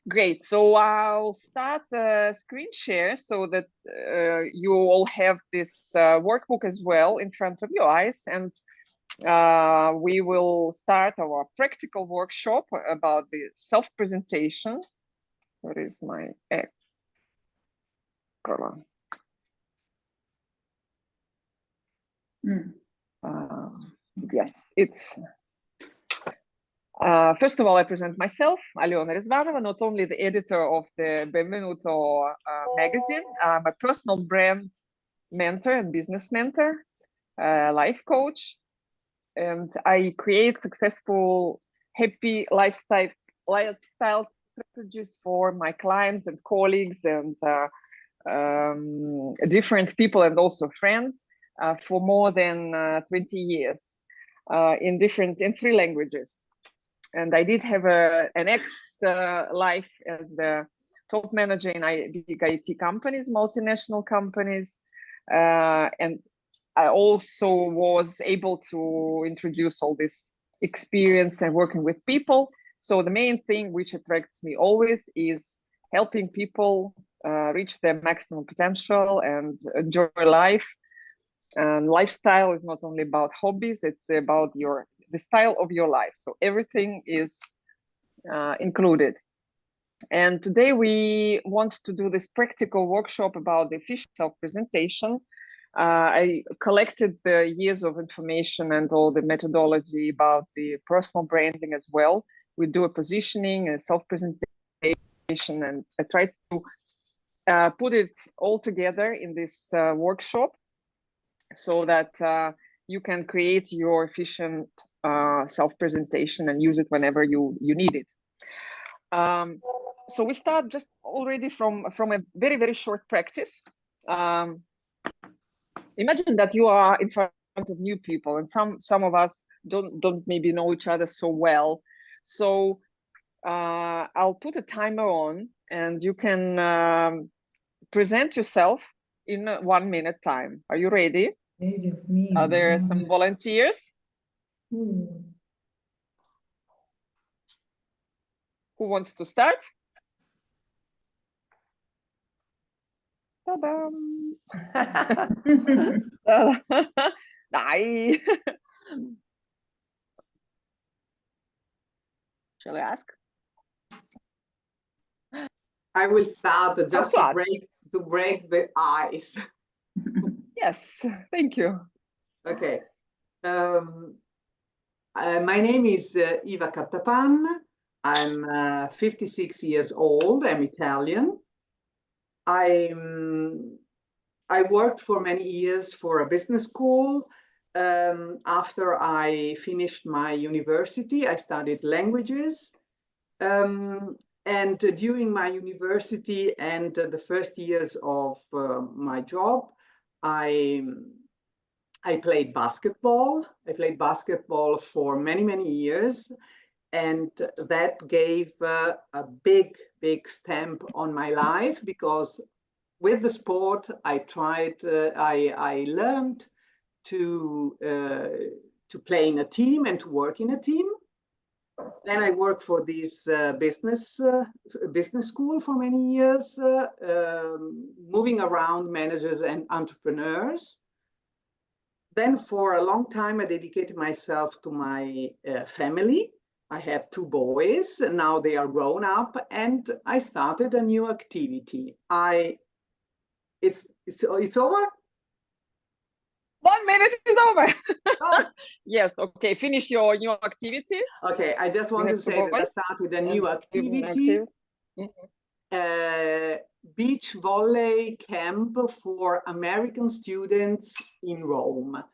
Great. So I'll start the screen share so that you all have this workbook as well in front of your eyes. And we will start our practical workshop about the self-presentation. Where is my column? Yes, it's first of all, I present myself, Alyona Rizvanova, not only the editor of the Benvenuto magazine. I'm a personal brand mentor and business mentor, life coach, and I create successful, happy lifestyle strategies for my clients and colleagues and different people and also friends for more than 20 years in 3 languages. And I did have an life as the top manager in big IT companies, multinational companies. And I also was able to introduce all this experience and working with people. So the main thing which attracts me always is helping people reach their maximum potential and enjoy life. And lifestyle is not only about hobbies, it's about the style of your life. So everything is included. And today we want to do this practical workshop about the efficient self-presentation. I collected the years of information and all the methodology about the personal branding as well. We do a positioning and self-presentation, and I try to put it all together in this workshop so that you can create your efficient self-presentation and use it whenever you need it. So we start just already from a very, very short practice. Imagine that you are in front of new people, and some of us don't maybe know each other so well. So I'll put a timer on, and you can present yourself in 1 minute time. Are you ready? Are there some volunteers? Who wants to start? Ta-dam! Shall I ask? I will start just to break the ice. Yes, thank you. Okay. My name is Iva Cattapan. I'm 56 years old. I'm Italian. I worked for many years for a business school. After I finished my university, I studied languages. And during my university and the first years of my job, I played basketball. I played basketball for many, many years. And that gave a big, big stamp on my life, because with the sport, I learned to play in a team and to work in a team. Then I worked for this business school for many years, moving around managers and entrepreneurs. Then for a long time, I dedicated myself to my family. I have 2 boys, and now they are grown up, and I started a new activity. It's over? 1 minute is over. Oh. Yes, okay, finish your new activity. Okay, I just want to say that I started a new activity. Beach volley camp for American students in Rome.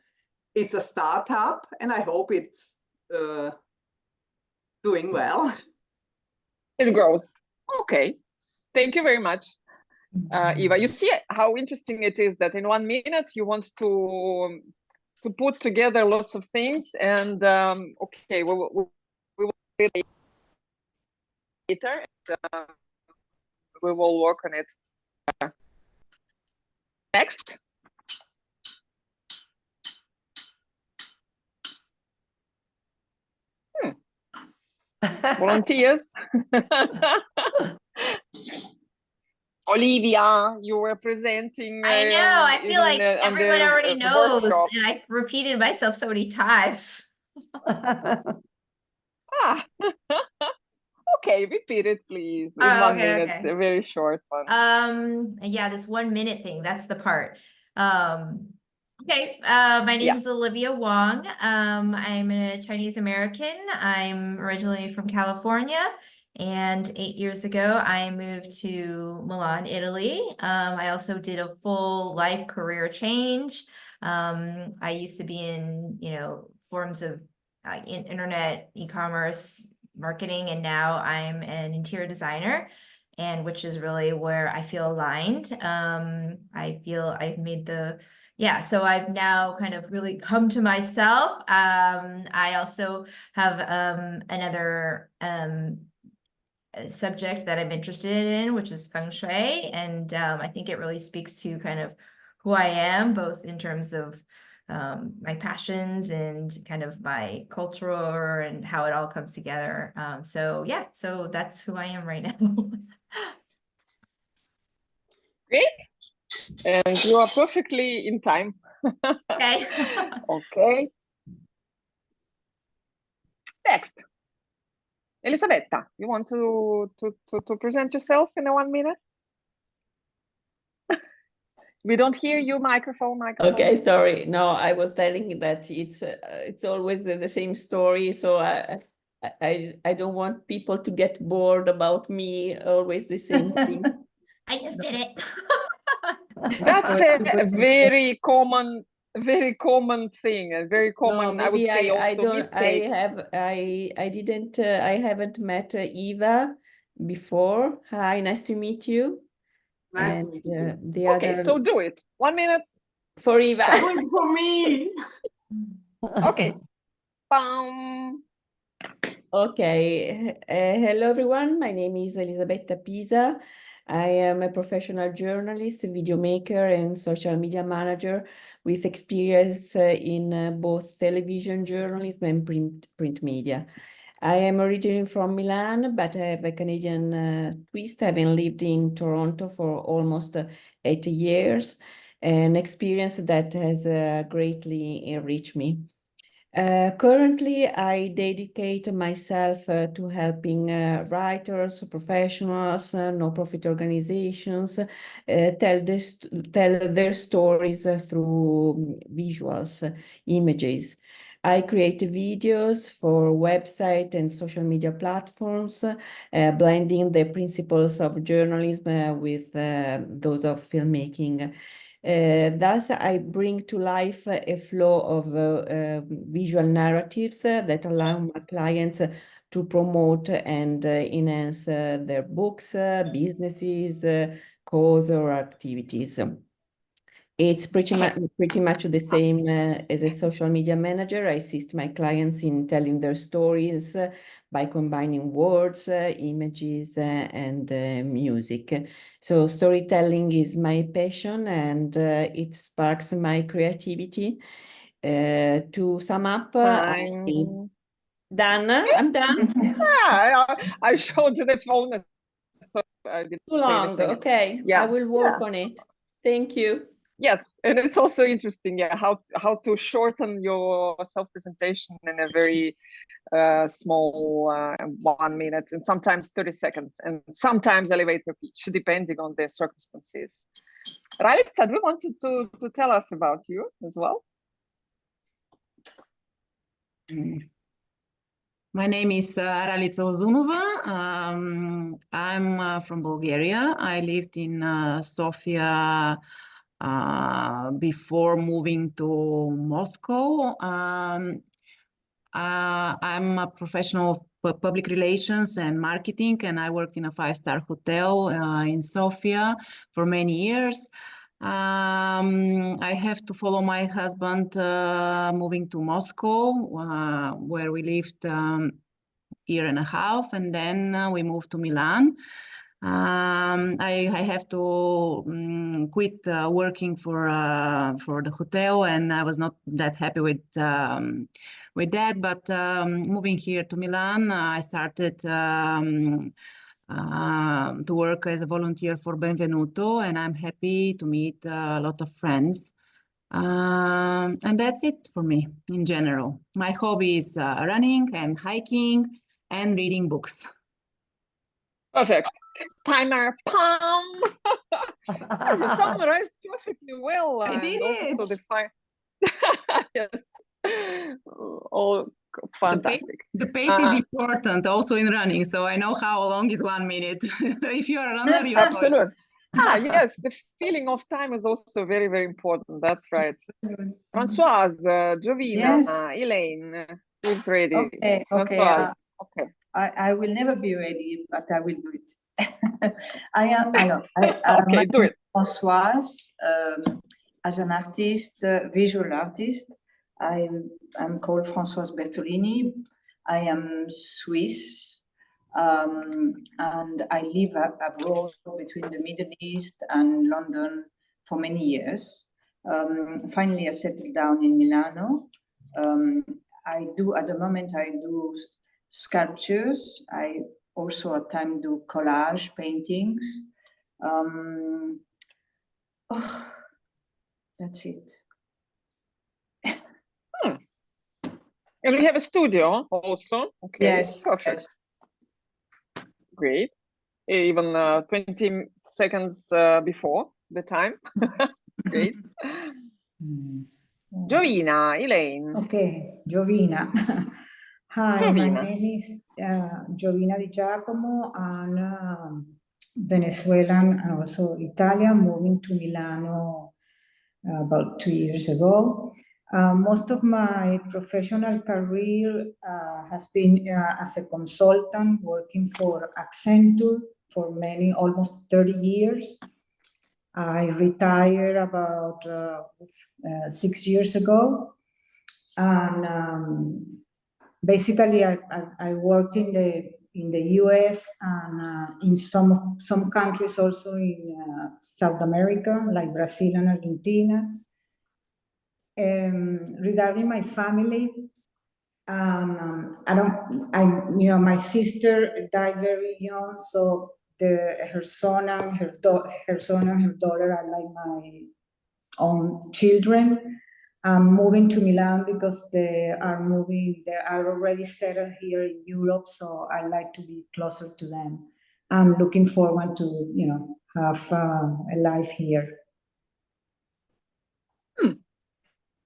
It's a startup, and I hope it's doing well. It grows. Okay, thank you very much. Eva, you see how interesting it is that in 1 minute you want to put together lots of things, and okay, we will later. And, we will work on it. Next. Volunteers. Olivia, you were presenting I know. I feel like on everyone the already knows, workshop. and I've repeated myself so many times. Ah, okay, repeat it, please, in Oh, 1 minute. okay. A very short one. Yeah, this 1 minute thing, that's the part. Okay, my name is Olivia Wong. I'm a Chinese American. I'm originally from California, and 8 years ago, I moved to Milan, Italy. I also did a full life career change. I used to be in, forms of internet, e-commerce, marketing, and now I'm an interior designer, and which is really where I feel aligned. I feel I've made so I've now kind of really come to myself. I also have another subject that I'm interested in, which is feng shui, and I think it really speaks to kind of who I am, both in terms of my passions and kind of my cultural and how it all comes together. So that's who I am right now. Great. And you are perfectly in time. Okay. Okay. Next. Elisabetta, you want to present yourself in 1 minute? We don't hear you. Microphone. Okay, sorry. No, I was telling that it's always the same story. So I don't want people to get bored about me. Always the same thing. I just did it. That's a very common thing, a very common, No, I would maybe say, I also don't. mistake. I haven't met Eva before. Hi, nice to meet you. Nice And to meet you. the Okay, other so do it. 1 minute. for Eva. Do it for me. Okay. Bam. Okay. Hello, everyone. My name is Elisabetta Pisa. I am a professional journalist, video maker, and social media manager with experience in both television journalism and print media. I am originally from Milan, but I have a Canadian twist, having lived in Toronto for almost 8 years, an experience that has greatly enriched me. Currently, I dedicate myself to helping writers, professionals, non-profit organizations tell their stories through visuals, images. I create videos for website and social media platforms, blending the principles of journalism with those of filmmaking. Thus, I bring to life a flow of visual narratives that allow my clients to promote and enhance their books, businesses, cause or activities. It's pretty much the same as a social media manager. I assist my clients in telling their stories by combining words, images, and music. So storytelling is my passion, and it sparks my creativity. To sum up, Time. done. I'm done. I showed the phone, so I didn't Too say long. anything. Okay, Yeah. I will work on it. Thank you. Yes, and it's also interesting, how to shorten your self-presentation in a very small 1 minute, and sometimes 30 seconds, and sometimes elevator pitch, depending on the circumstances. Right? Do we want to tell us about you as well? My name is Ralica Ozunova. I'm from Bulgaria. I lived in Sofia before moving to Moscow. I'm a professional of public relations and marketing, and I worked in a 5-star hotel in Sofia for many years. I have to follow my husband moving to Moscow, where we lived year and a half, and then we moved to Milan. I have to quit working for the hotel, and I was not that happy with that. But moving here to Milan, I started to work as a volunteer for Benvenuto, and I'm happy to meet a lot of friends. And that's it for me in general. My hobby is running and hiking and reading books. Perfect. Timer, pom! You summarized perfectly well. I did and also it. the fine. Yes. All fantastic. The pace is important also in running, so I know how long is 1 minute. If you're a runner, you know it. Absolutely. Yes, the feeling of time is also very, very important. That's right. Françoise, Jovina, Yes. Elaine, who is ready? Okay, Françoise. Okay. I will never be ready, but I will do it. I'm Okay, do it. Françoise. As an artist, visual artist, I'm called Françoise Bertolini. I am Swiss, and I live abroad between the Middle East and London for many years. Finally, I settled down in Milano. At the moment, I do sculptures. I also at times do collage paintings. That's it. And we have a studio also. Okay, Yes. perfect. Yes. Great. Even 20 seconds before the time. Great. Yes. Jovina, Elaine. Okay, Jovina. Hi, my Jovina. name is Jovina Di Giacomo. I'm Venezuelan and also Italian, moving to Milano about 2 years ago. Most of my professional career has been as a consultant working for Accenture for almost 30 years. I retired about 6 years ago, and basically I worked in the US and in some countries also in South America, like Brazil and Argentina. Regarding my family, my sister died very young, so her son and her daughter are like my own children. I'm moving to Milan because they are already settled here in Europe, so I like to be closer to them. I'm looking forward to, have a life here.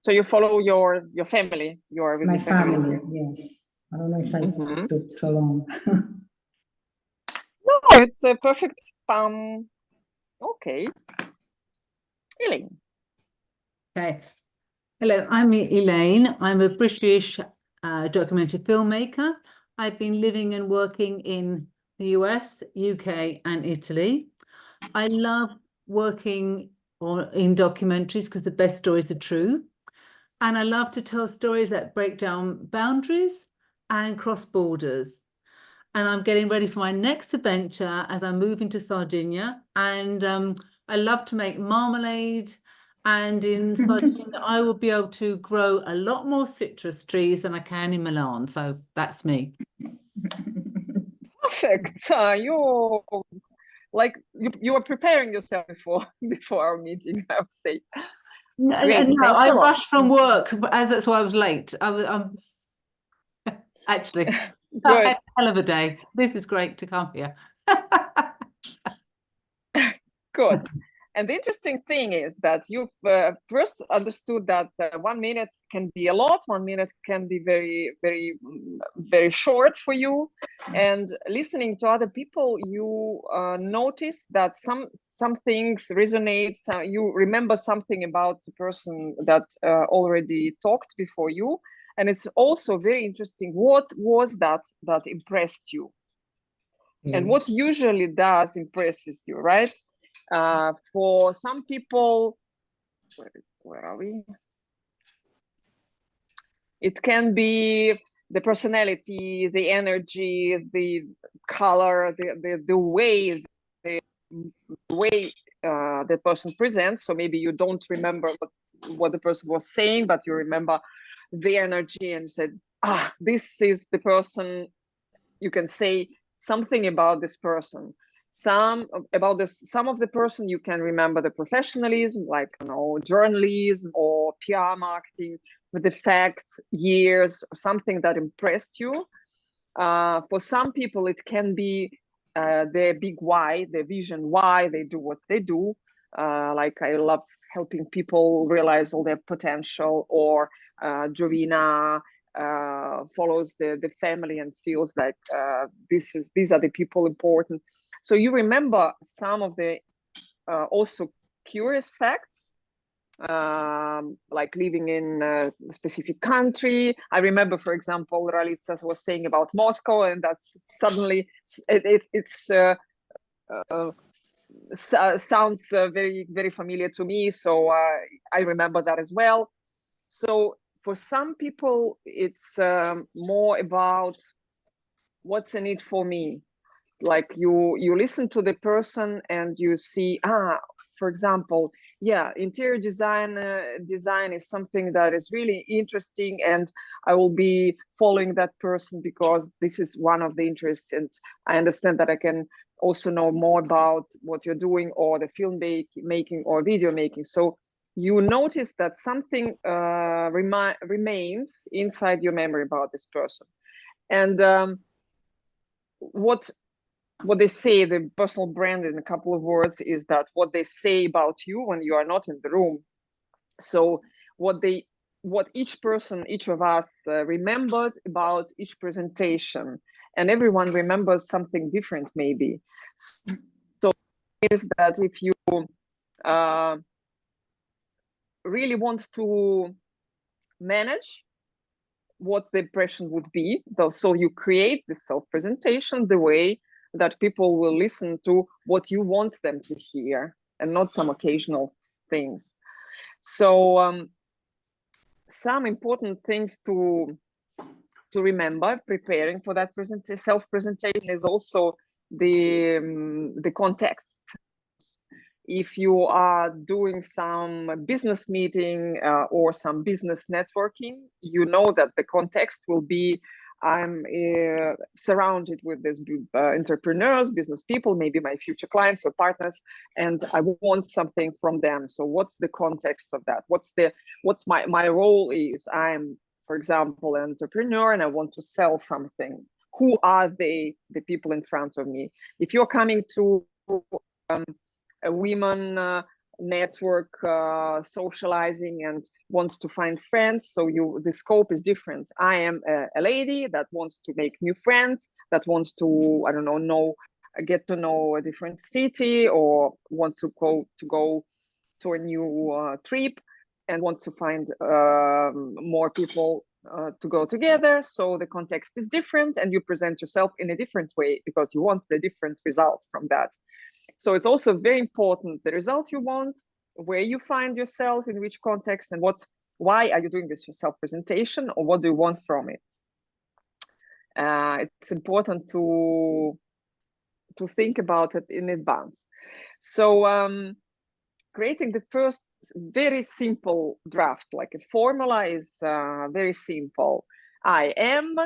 So you follow your family. You are with My your family. family, yes. I don't know if I took so long. No, it's a perfect. Okay. Elaine. Okay. Hello, I'm Elaine. I'm a British documentary filmmaker. I've been living and working in the US, UK, and Italy. I love working in documentaries because the best stories are true. And I love to tell stories that break down boundaries and cross borders. And I'm getting ready for my next adventure as I'm moving to Sardinia. And I love to make marmalade. And in Sardinia, I will be able to grow a lot more citrus trees than I can in Milan. So that's me. Perfect. You were preparing yourself before our meeting, I would say. No, Great. I rushed from work, that's why I was late. Actually, I had a hell of a day. This is great to come here. Good. And the interesting thing is that you've first understood that 1 minute can be a lot, 1 minute can be very, very, very short for you. And listening to other people, you notice that some things resonate. You remember something about the person that already talked before you. And it's also very interesting. What was that impressed you? And what usually impresses you, right? For some people, where are we? It can be the personality, the energy, the color, the way the person presents. So maybe you don't remember what the person was saying, but you remember the energy and said, this is the person. You can say something about this person. Some of the person you can remember the professionalism, like, you know, journalism or PR marketing, with the facts, years, something that impressed you. For some people, it can be their big why, their vision, why they do what they do. Like, I love helping people realize all their potential, or Jovina follows the family and feels like these are the people important. So you remember some of the also curious facts, like living in a specific country. I remember, for example, Ralitsa was saying about Moscow, and that's suddenly sounds very, very familiar to me. So I remember that as well. So for some people, it's more about what's in it for me. Like, you listen to the person and you see, for example, yeah, interior design is something that is really interesting, and I will be following that person because this is one of the interests, and I understand that I can also know more about what you're doing, or the film making or video making. So you notice that something remains inside your memory about this person. And what they say, the personal brand in a couple of words, is that what they say about you when you are not in the room. So what each of us remembered about each presentation, and everyone remembers something different maybe. So is that if you really want to manage what the impression would be, so you create the self-presentation the way that people will listen to what you want them to hear, and not some occasional things. So some important things to remember preparing for that self-presentation is also the context. If you are doing some business meeting or some business networking, you know that the context will be, I'm surrounded with these entrepreneurs, business people, maybe my future clients or partners, and I want something from them. So what's the context of that? What's my role is, I'm, for example, an entrepreneur, and I want to sell something. Who are they, the people in front of me? If you're coming to a women network socializing and wants to find friends, so the scope is different. I am a lady that wants to make new friends, that wants to, I don't know, get to know a different city, or want to go to a new trip, and want to find more people to go together. So the context is different, and you present yourself in a different way because you want the different result from that. So it's also very important, the result you want, where you find yourself, in which context, and why are you doing this self-presentation, or what do you want from it? It's important to think about it in advance. So creating the first very simple draft, like a formula, is very simple. I am,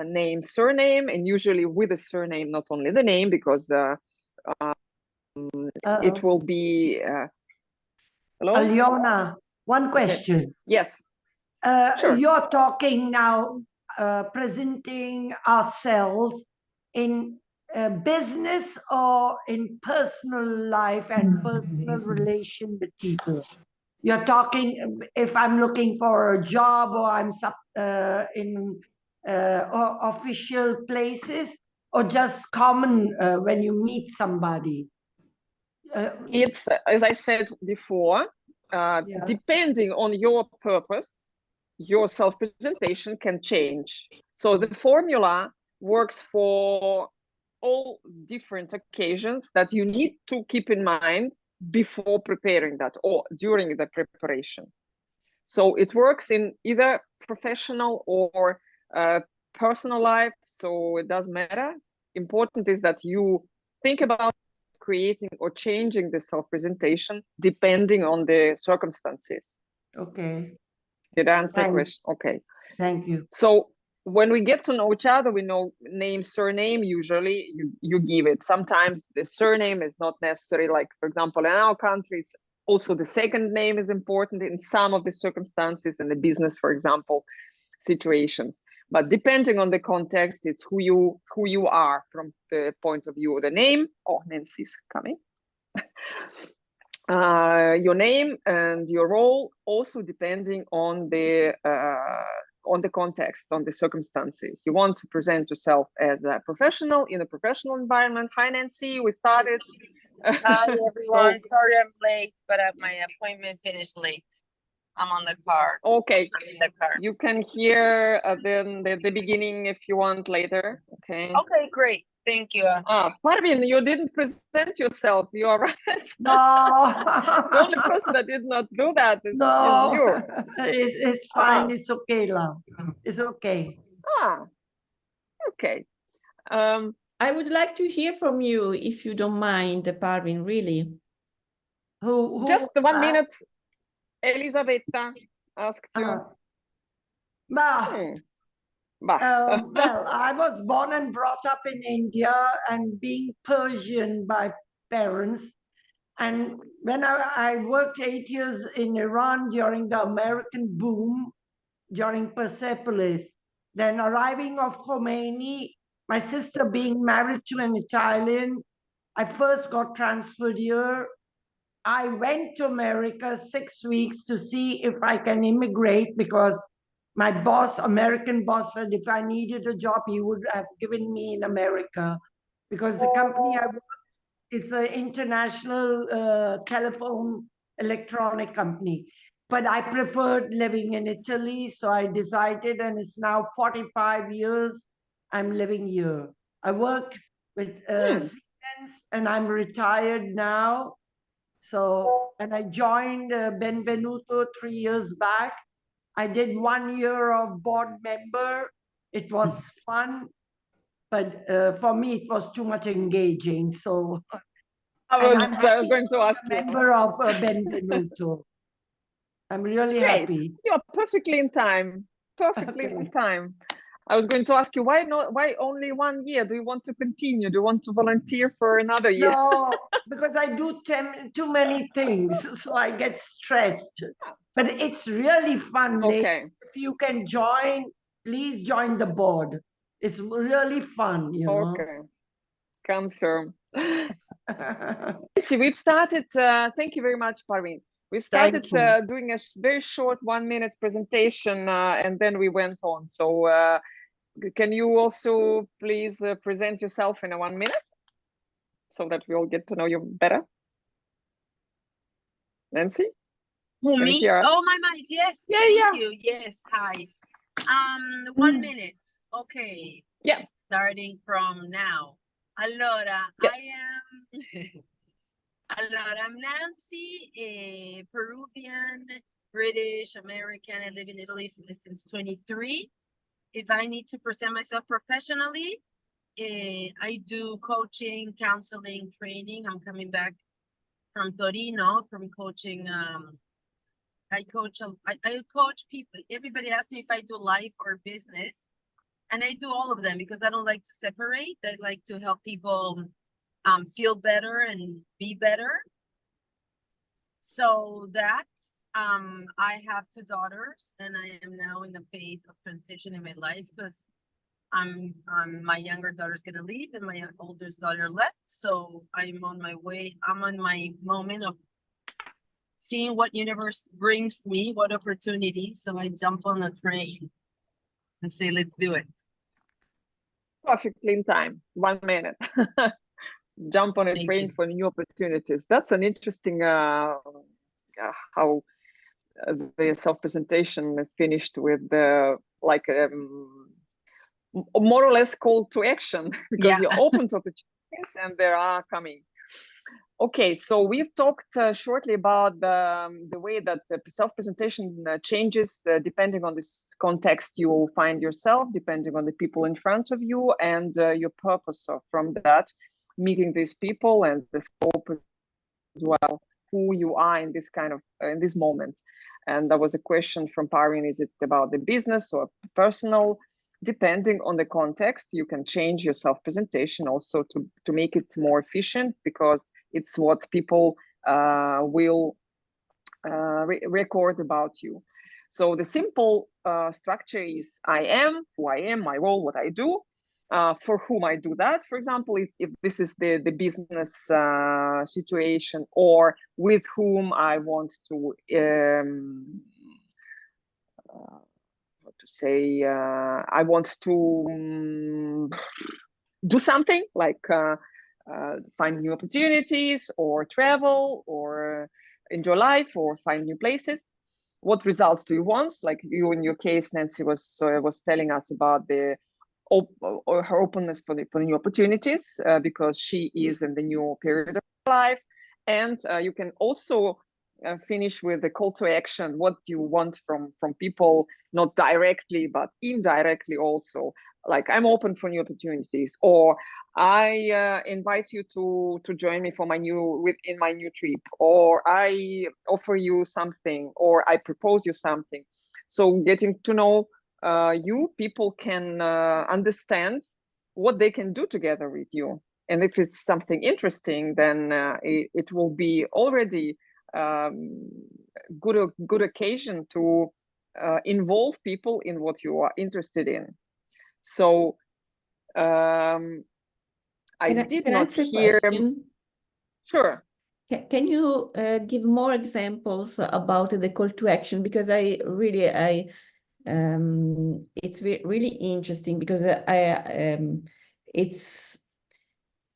name, surname, and usually with a surname, not only the name, because it will be hello? Alyona, one question. Okay. Yes. Sure. You're talking now, presenting ourselves in business or in personal life and personal relation with people. You're talking, if I'm looking for a job, or I'm in official places, or just common when you meet somebody? It's, as I said before, depending on your purpose, your self-presentation can change. So the formula works for all different occasions that you need to keep in mind before preparing that, or during the preparation. So it works in either professional or personal life, so it doesn't matter. Important is that you think about creating or changing the self-presentation depending on the circumstances. Okay. Did I answer the question? Okay. Thank you. So when we get to know each other, we know name, surname, usually you give it. Sometimes the surname is not necessary. Like, for example, in our country, it's also the second name is important in some of the circumstances in the business, for example, situations. But depending on the context, it's who you are from the point of view of the name. Oh, Nancy's coming. Your name and your role, also depending on the context, on the circumstances. You want to present yourself as a professional in a professional environment. Hi, Nancy. We started. Hi, everyone. Sorry I'm late, but my appointment finished late. I'm on the car. Okay. I'm in the car. You can hear then the beginning if you want later. Okay. Okay, great. Thank you. Parvin, you didn't present yourself. You are right. No. The only person that did not do that is No. you. It's fine. It's okay, love. It's okay. Okay. I would like to hear from you, if you don't mind, Parvin, really. Who just 1 minute. Elisabetta asked you. Well, I was born and brought up in India, and being Persian by parents. And when I worked 8 years in Iran during the American boom, during Persepolis, then arriving of Khomeini, my sister being married to an Italian, I first got transferred here. I went to America 6 weeks to see if I can immigrate, because my boss, American boss, said if I needed a job, he would have given me in America, because the company I work, it's an international telephone electronic company. But I preferred living in Italy, so I decided, and it's now 45 years I'm living here. I worked with Siemens, and I'm retired now. So, and I joined Benvenuto 3 years back. I did 1 year of board member. It was fun, but for me, it was too much engaging. So I was going to ask you. Member of Benvenuto. I'm really happy. You're perfectly in time. Perfectly in time. I was going to ask you, why only 1 year? Do you want to continue? Do you want to volunteer for another year? No, because I do too many things, so I get stressed. But it's really fun. Okay. If you can join, please join the board. It's really fun, you know. Okay. Confirm. See, we've started, thank you very much, Parvin. We started doing a very short 1 minute presentation, and then we went on. So can you also please present yourself in a 1 minute so that we all get to know you better? Nancy? Who, me? Oh, my. Yes. Yeah, thank you. Yes. Hi. 1 minute. Okay. Yeah. Starting from now. Allora, I'm Nancy, a Peruvian, British, American. I live in Italy since 23. If I need to present myself professionally, I do coaching, counseling, training. I'm coming back from Torino from coaching. I coach people. Everybody asks me if I do life or business, and I do all of them because I don't like to separate. I like to help people feel better and be better. So that I have 2 daughters, and I am now in the phase of transition in my life because my younger daughter's gonna leave and my oldest daughter left. So I'm on my way. I'm on my moment of seeing what universe brings me, what opportunities. So I jump on the train and say, let's do it. Perfectly in time. 1 minute. Jump on a train for new opportunities. That's an interesting how the self-presentation is finished with like more or less call to action, because you're open to opportunities and they are coming. Okay, so we've talked shortly about the way that the self-presentation changes depending on this context you find yourself, depending on the people in front of you, and your purpose from that, meeting these people, and the scope as well, who you are in this kind of in this moment. And there was a question from Parvin: is it about the business or personal depending on the context, you can change your self-presentation also to make it more efficient, because it's what people will record about you. So the simple structure is I am, who I am, my role, what I do, for whom I do that. For example, if this is the business situation, or with whom I want to how to say, I want to do something like find new opportunities, or travel, or enjoy life, or find new places. What results do you want? Like you, in your case, Nancy was telling us about her openness for the new opportunities, because she is in the new period of life. And you can also finish with the call to action. What do you want from people, not directly but indirectly also, like I'm open for new opportunities, or I invite you to join me for my new trip, or I offer you something, or I propose you something. So getting to know you, people can understand what they can do together with you. And if it's something interesting, then it will be already good occasion to involve people in what you are interested in. So I did not hear. Sure. Can you give more examples about the call to action? Because it's really interesting, because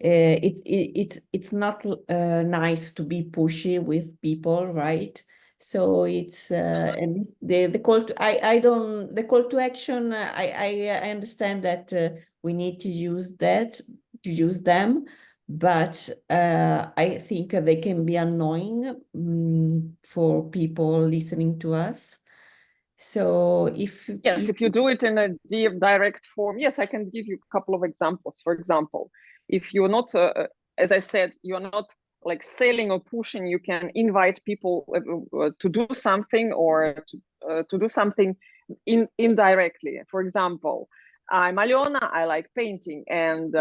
it's not nice to be pushy with people, right? So it's and the call to the call to action. I understand that we need to use them, but I think they can be annoying for people listening to us. So if you do it in a direct form, yes, I can give you a couple of examples. For example, if you're not, as I said, you're not like selling or pushing, you can invite people to do something, or to do something indirectly. For example, I'm Aliona, I like painting, and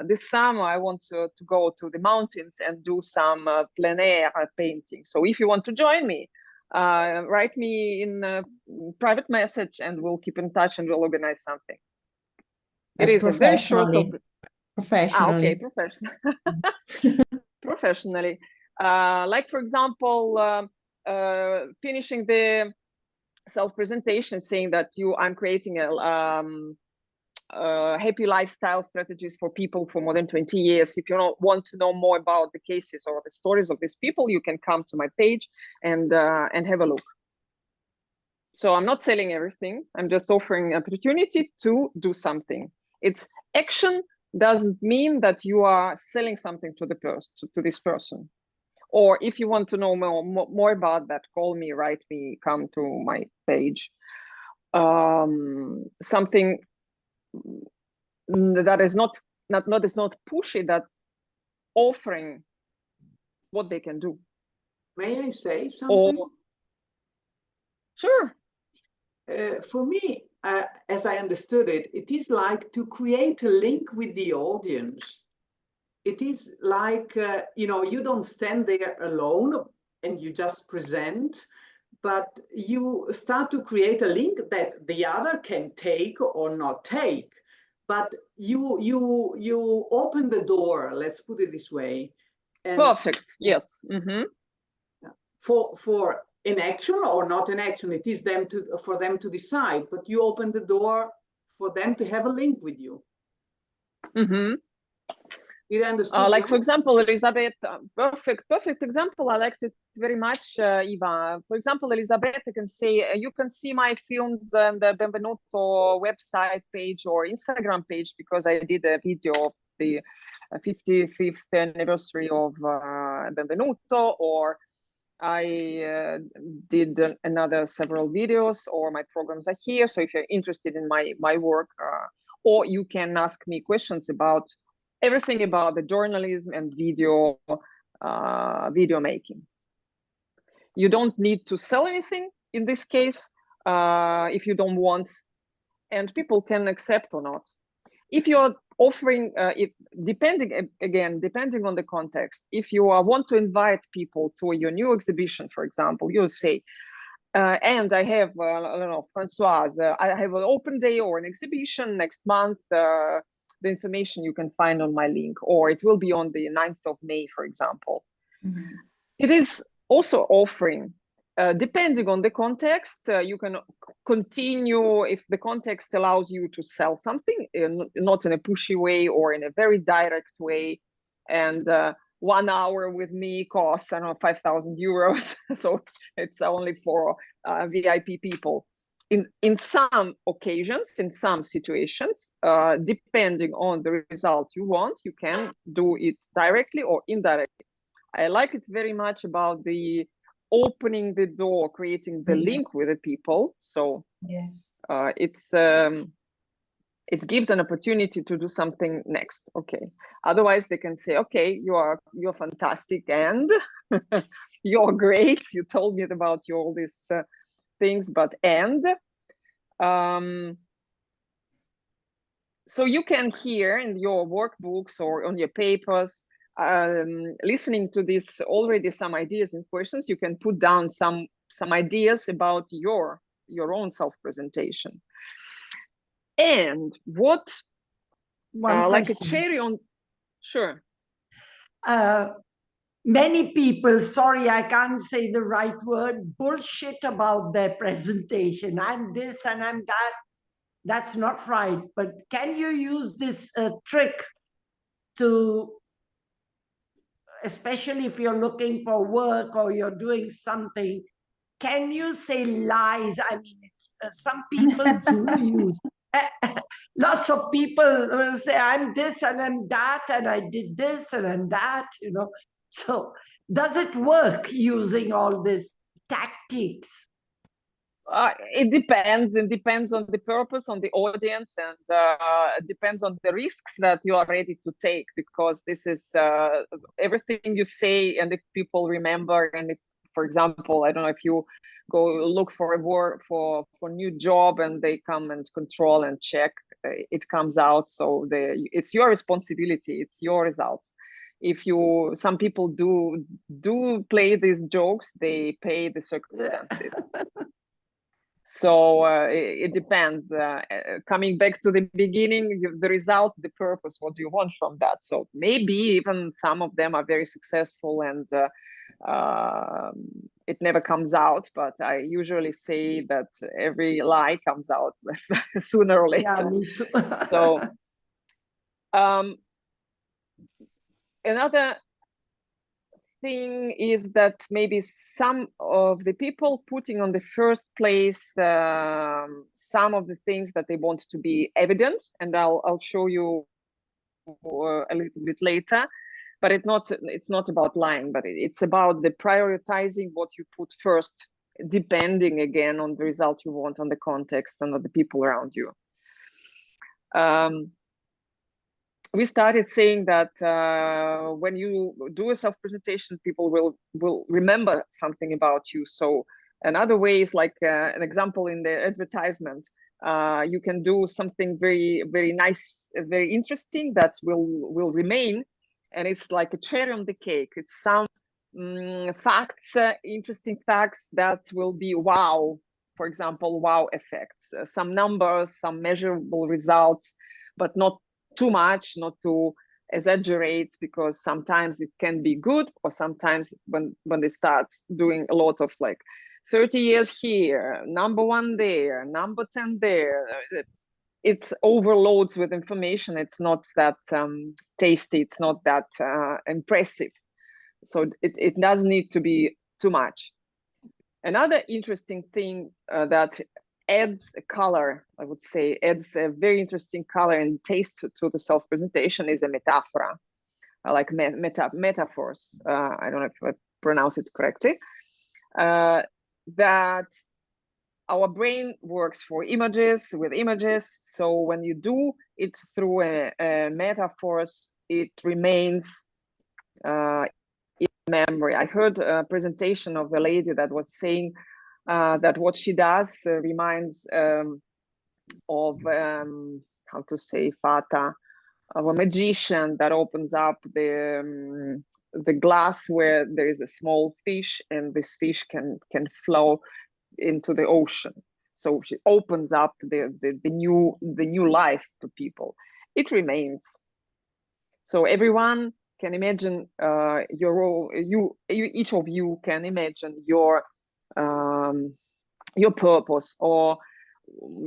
this summer I want to go to the mountains and do some plein air painting. So if you want to join me, write me in a private message, and we'll keep in touch, and we'll organize something. It is a very short. Professionally. Okay, professionally. Like for example, finishing the self-presentation, saying that I'm creating happy lifestyle strategies for people for more than 20 years. If you want to know more about the cases or the stories of these people, you can come to my page and have a look. So I'm not selling everything. I'm just offering an opportunity to do something. It's action doesn't mean that you are selling something to this person. Or if you want to know more about that, call me, write me, come to my page. Something that is not pushy, that's offering what they can do. May I say something? Sure. For me, as I understood it, it is like to create a link with the audience. It is like, you don't stand there alone and you just present, but you start to create a link that the other can take or not take. But you open the door, let's put it this way. And perfect, yes. Mm-hmm. For an action or not an action, it is for them to decide, but you open the door for them to have a link with you. Mm-hmm. You understand? Like for example, Elizabeth, perfect example. I liked it very much, Eva. For example, Elizabeth can say, you can see my films on the Benvenuto website page or Instagram page, because I did a video of the 55th anniversary of Benvenuto, or I did another several videos, or my programs are here. So if you're interested in my work, or you can ask me questions about everything about the journalism and video making. You don't need to sell anything in this case if you don't want. and people can accept or not. If you're offering, depending on the context, if you want to invite people to your new exhibition, for example, you'll say, and I have, I don't know, Françoise, I have an open day or an exhibition next month. The information you can find on my link, or it will be on the 9th of May, for example. Mm-hmm. It is also offering, depending on the context, you can continue if the context allows you to sell something, not in a pushy way or in a very direct way. And 1 hour with me costs, I don't know, 5,000 euros. So it's only for VIP people. In some occasions, in some situations, depending on the result you want, you can do it directly or indirectly. I like it very much about the opening the door, creating the link with the people. So Yes, it gives an opportunity to do something next. Okay. Otherwise, they can say, okay, you're fantastic and you're great. You told me about all these things, but and. So you can hear in your workbooks or on your papers, listening to this already some ideas and questions, you can put down some ideas about your own self-presentation. And what, like a cherry on, sure. Many people, sorry, I can't say the right word, bullshit about their presentation. I'm this and I'm that. That's not right. But can you use this trick to, especially if you're looking for work or you're doing something, can you say lies? I mean, it's some people do use. Lots of people will say, I'm this and I'm that, and I did this and I'm that, you know. So does it work using all these tactics? It depends. It depends on the purpose, on the audience, and it depends on the risks that you are ready to take, because this is everything you say, and if people remember, and if, for example, I don't know, if you go look for a work for new job and they come and control and check, it comes out. So it's your responsibility. It's your results. If some people do play these jokes, they pay the circumstances. So it depends. Coming back to the beginning, the result, the purpose, what do you want from that? So maybe even some of them are very successful and it never comes out, but I usually say that every lie comes out sooner or later. Yeah, me too. So another thing is that maybe some of the people putting on the first place some of the things that they want to be evident, and I'll show you a little bit later. But it's not about lying, but it's about the prioritizing what you put first, depending again on the result you want, on the context and on the people around you. We started saying that when you do a self-presentation, people will remember something about you. So another way is like an example in the advertisement. You can do something very, very nice, very interesting that will remain, and it's like a cherry on the cake. It's some facts, interesting facts that will be wow. For example, wow effects, some numbers, some measurable results, but not too much, not to exaggerate, because sometimes it can be good, or sometimes when they start doing a lot of like 30 years here, #1 there, #10 there, it overloads with information. It's not that tasty, it's not that impressive. So it does need to be too much. Another interesting thing that adds a color, I would say, adds a very interesting color and taste to the self-presentation is a metaphora, like metaphors. I don't know if I pronounce it correctly. That our brain works for images, with images. So when you do it through a metaphors, it remains in memory. I heard a presentation of a lady that was saying that what she does reminds how to say, fata, of a magician that opens up the glass where there is a small fish, and this fish can flow into the ocean. So she opens up the new life to people. It remains. So everyone can imagine each of you can imagine your purpose or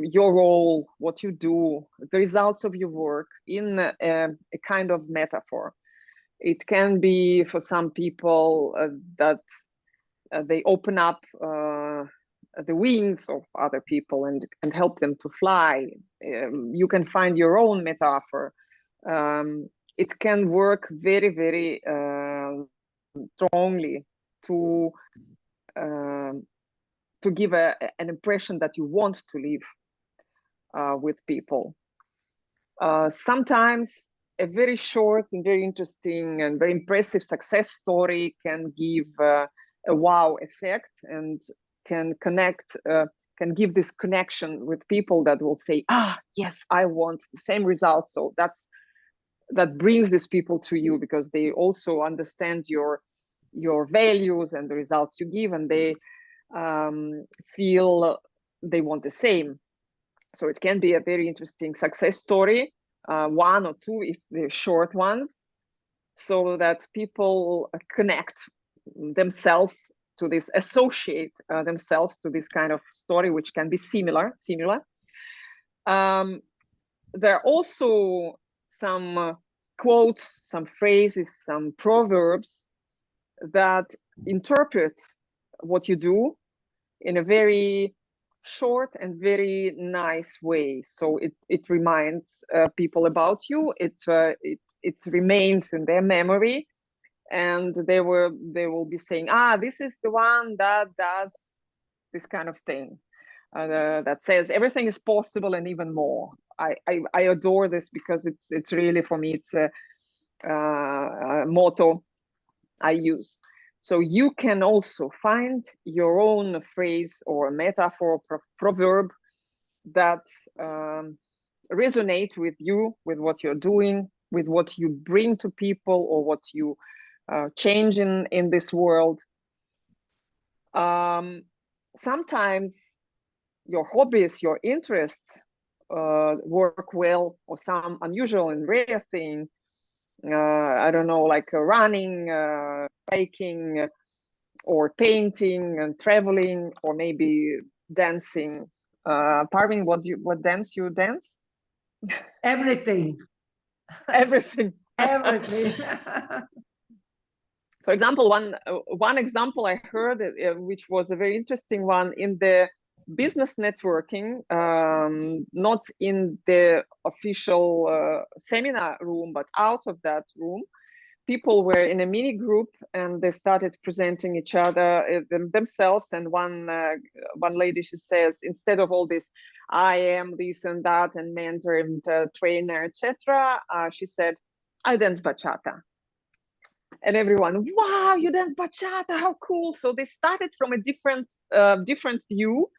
your role, what you do, the results of your work in a kind of metaphor. It can be for some people that they open up the wings of other people and help them to fly. You can find your own metaphor. It can work very, very strongly to give an impression that you want to live with people. Sometimes a very short and very interesting and very impressive success story can give a wow effect and can connect, can give this connection with people that will say, yes, I want the same results. So that brings these people to you because they also understand your values and the results you give, and they feel they want the same. So it can be a very interesting success story, one or two if they're short ones, so that people connect themselves to this, associate themselves to this kind of story, which can be similar. There are also some quotes, some phrases, some proverbs that interpret what you do in a very short and very nice way. So it reminds people about you. It remains in their memory, and they will be saying, this is the one that does this kind of thing, that says everything is possible and even more. I adore this because it's really, for me, it's a motto I use. So you can also find your own phrase or metaphor, proverb that resonate with you, with what you're doing, with what you bring to people, or what you change in this world. Sometimes your hobbies, your interests work well, or some unusual and rare thing. I don't know, like running, biking, or painting and traveling, or maybe dancing. Parvin, what dance you dance? Everything. Everything. Everything. For example, one example I heard, which was a very interesting one, in the business networking, not in the official seminar room, but out of that room, people were in a mini group and they started presenting each other themselves. And one lady, she says, instead of all this, I am this and that, and mentor and trainer, etc., she said, I dance bachata. And everyone, wow, you dance bachata, how cool. So they started from a different view,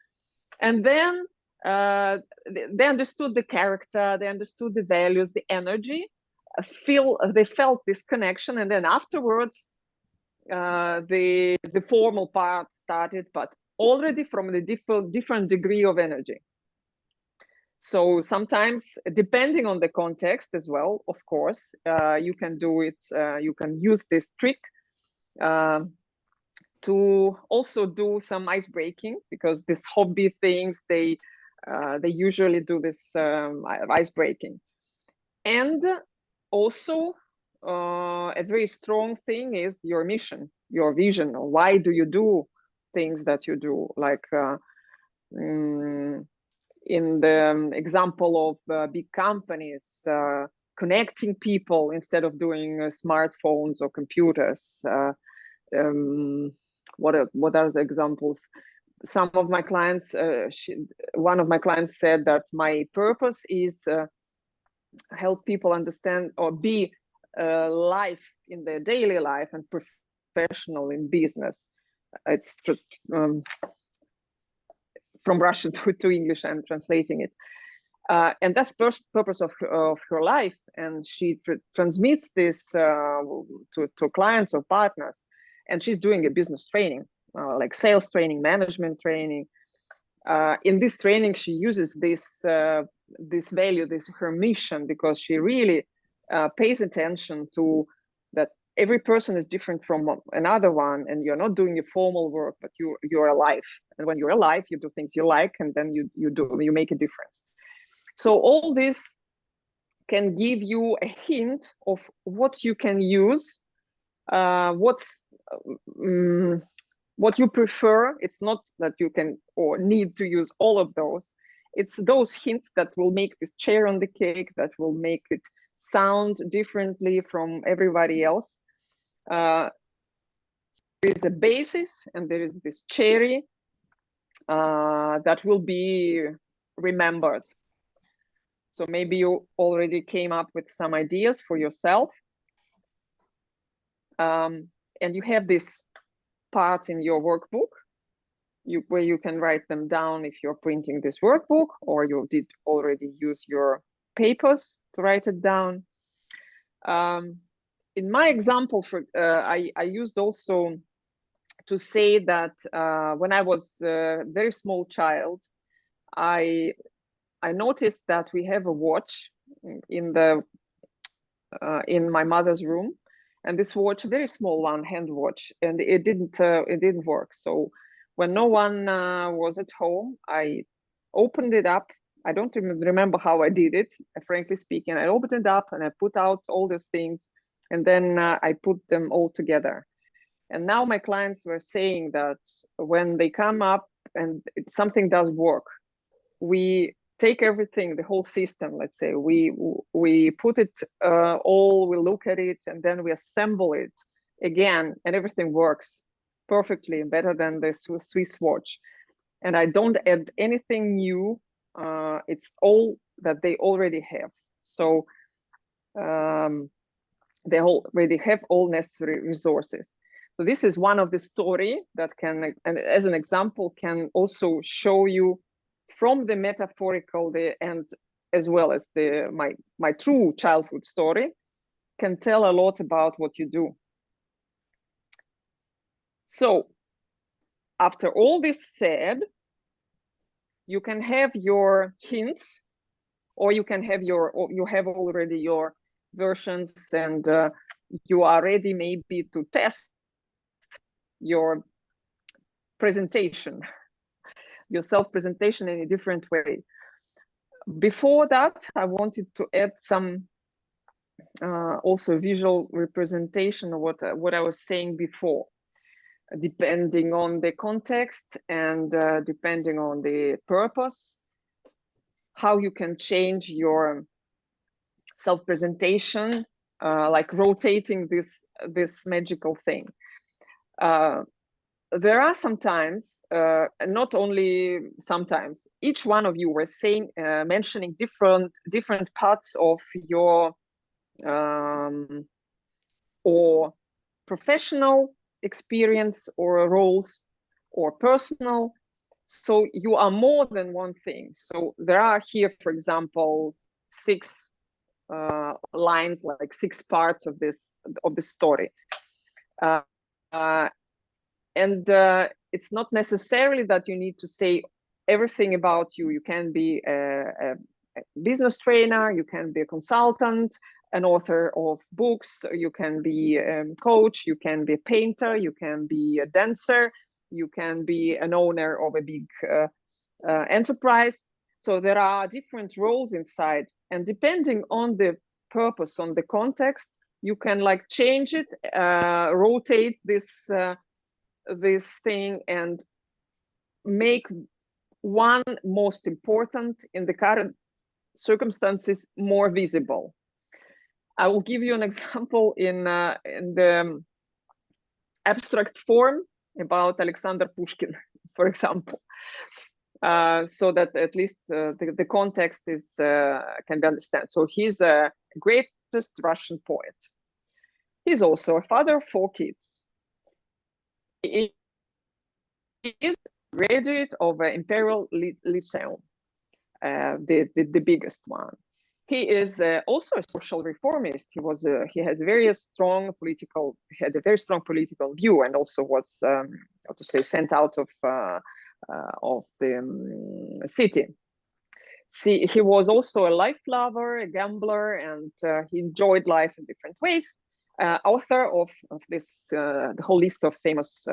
and then they understood the character, they understood the values, the energy, they felt this connection. And then afterwards the formal part started, but already from the different degree of energy. So sometimes, depending on the context as well, of course, you can do it, you can use this trick to also do some ice breaking, because these hobby things, they usually do this ice breaking. And also a very strong thing is your mission, your vision. Why do you do things that you do? Like in the example of big companies, connecting people instead of doing smartphones or computers. What are the examples? Some of my clients, one of my clients said that my purpose is help people understand or be life in their daily life and professional in business. It's just from Russian to English, I'm translating it. And that's purpose of her life. And she transmits this to clients or partners. And she's doing a business training, like sales training, management training. In this training, she uses this value, her mission, because she really pays attention to that every person is different from another one, and you're not doing your formal work, but you're alive. And when you're alive, you do things you like, and then you make a difference. So all this can give you a hint of what you can use, what you prefer. It's not that you can or need to use all of those. It's those hints that will make this cherry on the cake, that will make it sound differently from everybody else. There is a basis, and there is this cherry that will be remembered. So maybe you already came up with some ideas for yourself. And you have this part in your workbook where you can write them down if you're printing this workbook, or you did already use your papers to write it down. In my example, I used also to say that when I was a very small child, I noticed that we have a watch in my mother's room, and this watch, a very small one, hand watch, and it didn't work. So when no one was at home, I opened it up. I don't remember how I did it, frankly speaking. I opened it up and I put out all those things, and then I put them all together. And now my clients were saying that when they come up and something does work, we take everything, the whole system, let's say, we put it all, we look at it, and then we assemble it again, and everything works perfectly, better than the Swiss watch. And I don't add anything new. It's all that they already have. So they already have all necessary resources. So this is one of the story that can, and as an example, can also show you from the metaphorical and as well as my true childhood story, can tell a lot about what you do. So after all this said, you can have your hints, or you can have you have already your versions, and you are ready maybe to test your presentation, your self-presentation in a different way. Before that, I wanted to add some also visual representation of what I was saying before, depending on the context and depending on the purpose, how you can change your self-presentation, like rotating this magical thing. There are sometimes, not only sometimes, each one of you were saying, mentioning different parts of your or professional experience or roles or personal. So you are more than one thing. So there are here, for example, 6 lines, like 6 parts of this story. And it's not necessarily that you need to say everything about you. You can be a business trainer, you can be a consultant, an author of books, you can be a coach, you can be a painter, you can be a dancer, you can be an owner of a big enterprise. So there are different roles inside, and depending on the purpose, on the context, you can like change it, rotate this thing, and make one most important in the current circumstances more visible. I will give you an example in the abstract form about Alexander Pushkin, for example, so that at least the context is can be understood. So he's a greatest Russian poet. He's also a father of 4 kids. He is a graduate of an Imperial Lyceum. the biggest one. He is also a social reformist. He had a very strong political view, and also was how to say, sent out of the city. See, he was also a life lover, a gambler, and he enjoyed life in different ways. Author of this the whole list of famous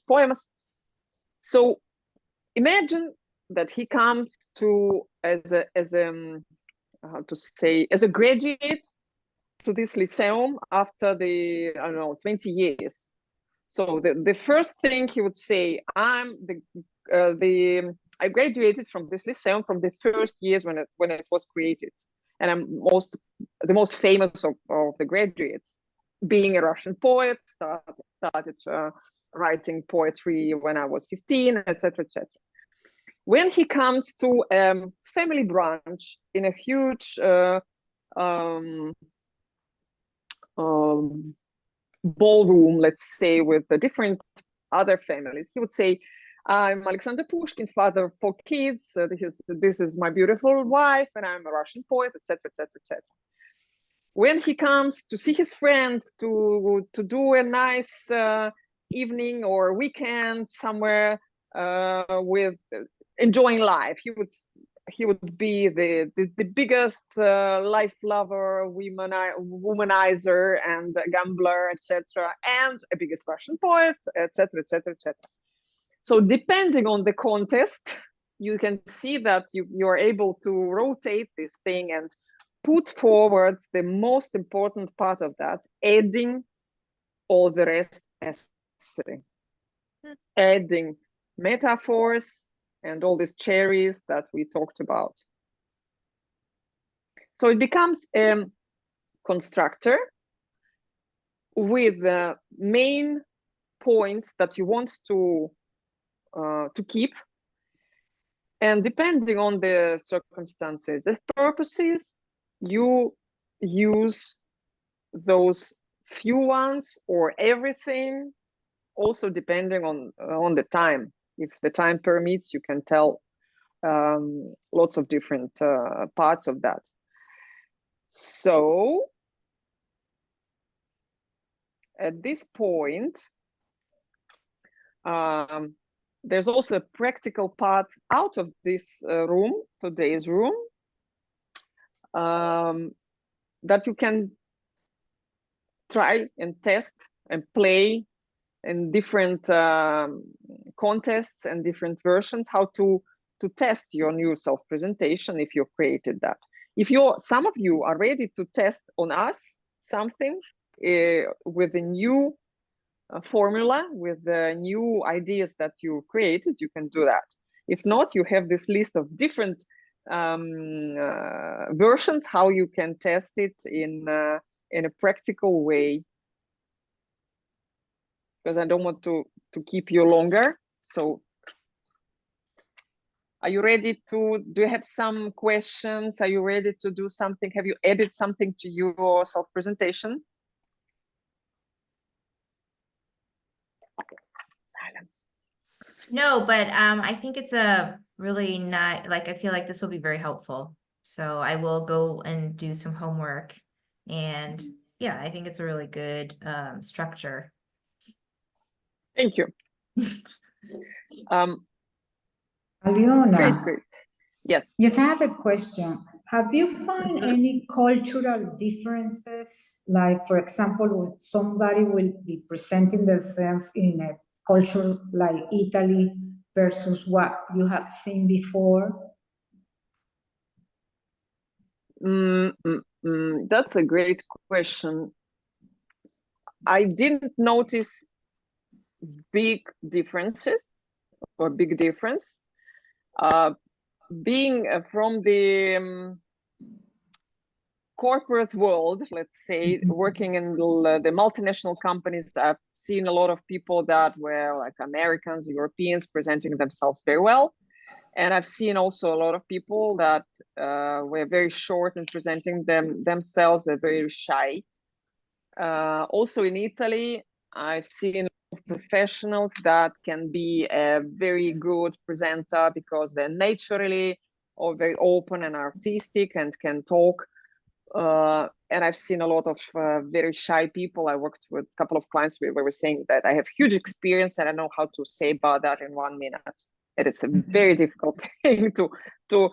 poems. So imagine that he comes to as a how to say, as a graduate to this lyceum after the, I don't know, 20 years. So the first thing he would say, I graduated from this lyceum from the first years when it was created, and I'm the most famous of the graduates, being a Russian poet. Started writing poetry when I was 15, etc., etc. When he comes to family branch in a huge ballroom, let's say, with the different other families, he would say, I'm Alexander Pushkin, father of 4 kids. This is my beautiful wife, and I'm a Russian poet, etc., etc., etc. When he comes to see his friends, to do a nice evening or weekend somewhere with enjoying life, he would be the biggest life lover, womanizer, and gambler, etc., and a biggest Russian poet, etc., etc., etc. So depending on the contest, you can see that you're able to rotate this thing and put forward the most important part of that, adding all the rest necessary, adding metaphors and all these cherries that we talked about. So it becomes a constructor with the main points that you want to keep, and depending on the circumstances and purposes, you use those few ones or everything, also depending on the time. If the time permits, you can tell lots of different parts of that. So at this point, there's also a practical part out of this room, today's room, that you can try and test and play in different contests and different versions, how to test your new self-presentation if you've created that. If some of you are ready to test on us something with a new formula, with the new ideas that you created, you can do that. If not, you have this list of different versions, how you can test it in a practical way. Because I don't want to keep you longer. So are you ready do you have some questions? Are you ready to do something? Have you added something to your self-presentation? Okay. Silence. No, but I think it's a really nice, like, I feel like this will be very helpful. So I will go and do some homework, and yeah, I think it's a really good structure. Thank you. Aliona, great. Yes. Yes, I have a question. Have you found any cultural differences? Like, for example, when somebody will be presenting themselves in a culture like Italy versus what you have seen before? That's a great question. I didn't notice big differences or big difference. Being from the corporate world, let's say, working in the multinational companies, I've seen a lot of people that were like Americans, Europeans, presenting themselves very well. And I've seen also a lot of people that were very short in presenting themselves, are very shy. Also in Italy, I've seen professionals that can be a very good presenter because they're naturally or very open and artistic and can talk. And I've seen a lot of very shy people. I worked with a couple of clients where we were saying that I have huge experience and I know how to say about that in 1 minute. And it's a very difficult thing to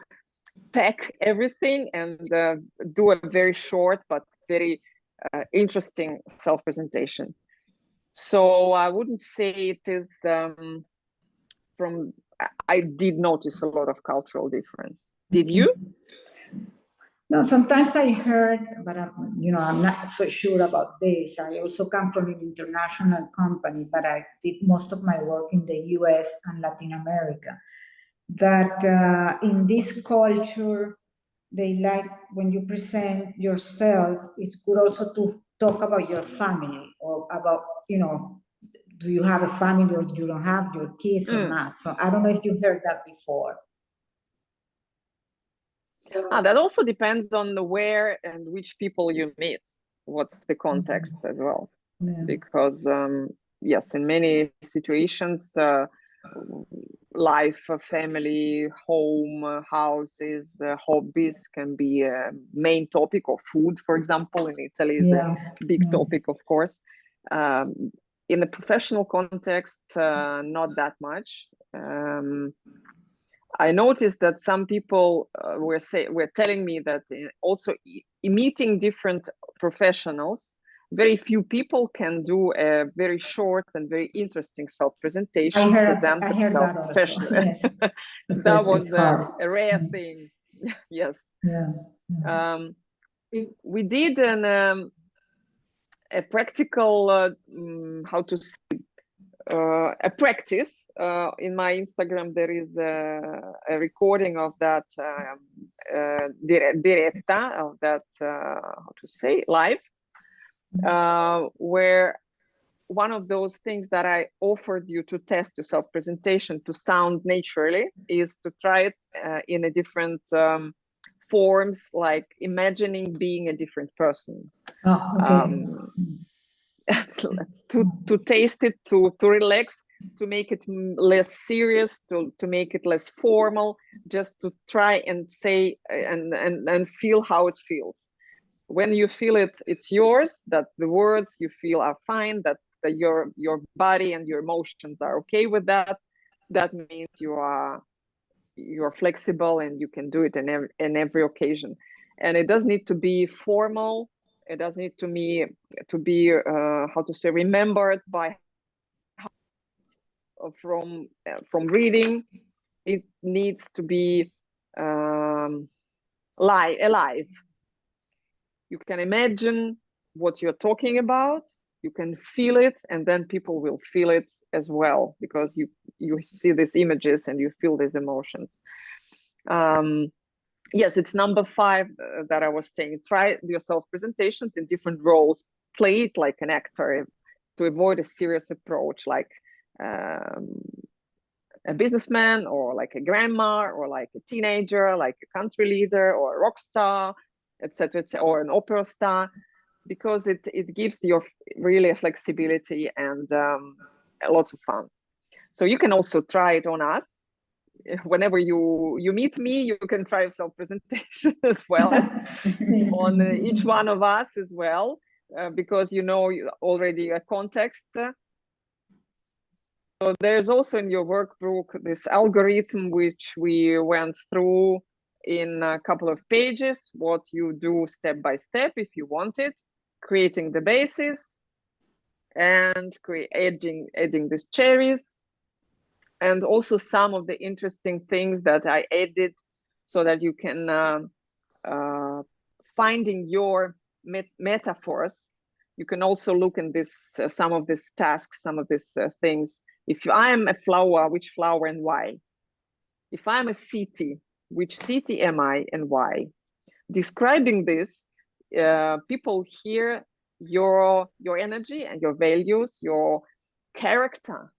pack everything and do a very short but very interesting self-presentation. So I wouldn't say it is I did notice a lot of cultural difference. Did you? No, sometimes I heard, but I'm not so sure about this. I also come from an international company, but I did most of my work in the US and Latin America. That in this culture, they like when you present yourself, it's good also to talk about your family or about, do you have a family or you don't have your kids or not? So I don't know if you heard that before. That also depends on the where and which people you meet. What's the context as well? Yeah. Because yes, in many situations, life, family, home, houses, hobbies can be a main topic, or food, for example, in Italy is a big topic, of course. In the professional context, not that much. I noticed that some people were telling me that also meeting different professionals, very few people can do a very short and very interesting self-presentation, present themselves professionally. Yes. That was a rare thing. Yes. Yeah. We did a practical, how to say, a practice. In my Instagram there is a recording of that diretta, of that how to say, live, where one of those things that I offered you to test your self-presentation to sound naturally is to try it in a different forms, like imagining being a different person. To taste it, to relax, to make it less serious, to make it less formal, just to try and say and feel how it feels. When you feel it, it's yours, that the words you feel are fine, that your body and your emotions are okay with that. That means you're flexible and you can do it in every occasion. And it doesn't need to be formal. It doesn't need to be how to say, remembered by from reading. It needs to be alive. You can imagine what you're talking about. You can feel it, and then people will feel it as well, because you see these images and you feel these emotions. Yes, it's number 5 that I was saying. Try your self-presentations in different roles. Play it like an actor to avoid a serious approach, like a businessman, or like a grandma, or like a teenager, like a country leader, or a rock star, etc., or an opera star, because it gives you really a flexibility and lots of fun. So you can also try it on us. Whenever you meet me, you can try a self-presentation as well on each one of us as well, because you know already a context. So there's also in your workbook this algorithm which we went through in a couple of pages, what you do step by step if you want it, creating the basis and adding these cherries, and also some of the interesting things that I added so that you can finding your metaphors. You can also look in this some of these tasks, some of these things. If I'm a flower, which flower and why? If I'm a city, which city am I and why? Describing this, people hear your energy and your values, your character.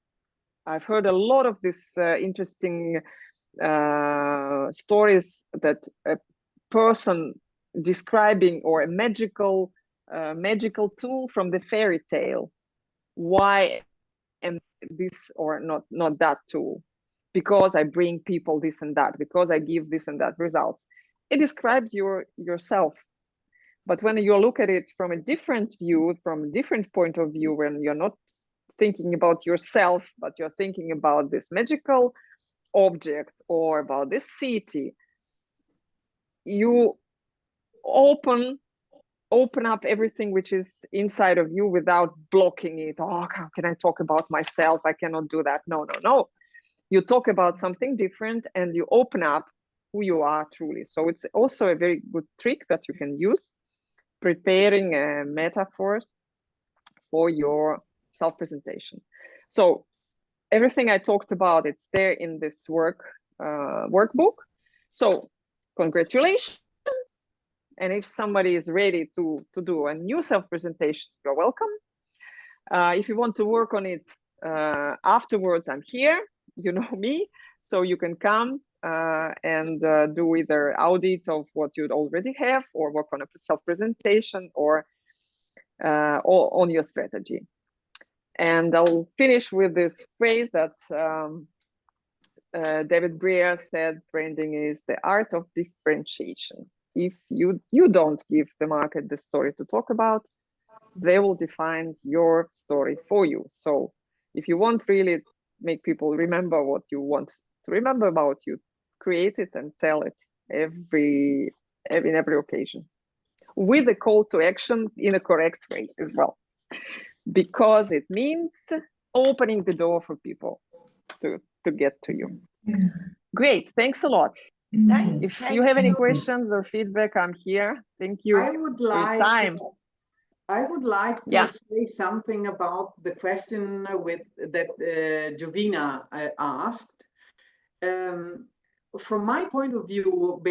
I've heard a lot of this interesting stories that a person describing, or a magical tool from the fairy tale. Why am this or not that tool? because I bring people this and that, because I give this and that results. It describes yourself. But when you look at it from a different view, from a different point of view, when you're not thinking about yourself, but you're thinking about this magical object or about this city, you open up everything which is inside of you without blocking it. Oh, how can I talk about myself? I cannot do that. No, no, no. You talk about something different and you open up who you are truly. So it's also a very good trick that you can use, preparing a metaphor for your self-presentation. So everything I talked about, it's there in this workbook. So congratulations. And if somebody is ready to do a new self-presentation, you're welcome. If you want to work on it afterwards, I'm here. You know me, so you can come and do either audit of what you already have, or work on a self-presentation, or on your strategy. And I'll finish with this phrase that David Breer said: branding is the art of differentiation. If you don't give the market the story to talk about, they will define your story for you. So if you want really make people remember what you want to remember about you, create it and tell it in every occasion, with a call to action in a correct way as well, because it means opening the door for people to get to you. Great, thanks a lot. If you have any questions or feedback, I'm here. Thank you I would for your like time. I would like to say something about the question that Jovina asked. From my point of view,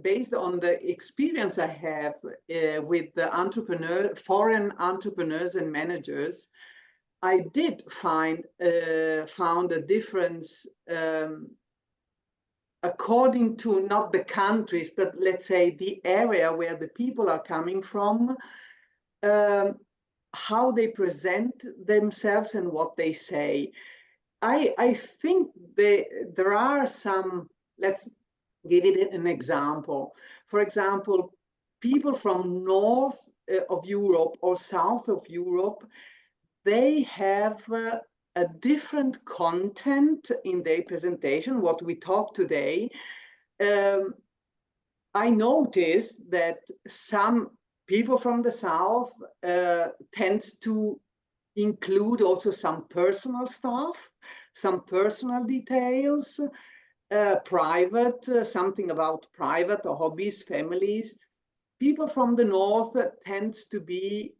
based on the experience I have with the foreign entrepreneurs and managers, I did found a difference according to not the countries, but let's say the area where the people are coming from, how they present themselves and what they say. I think there are some, let's give it an example. For example, people from north of Europe or south of Europe, they have a different content in their presentation, what we talk today. I noticed that some people from the south tend to include also some personal stuff, some personal details, private, something about private or hobbies, families. People from the north tends to be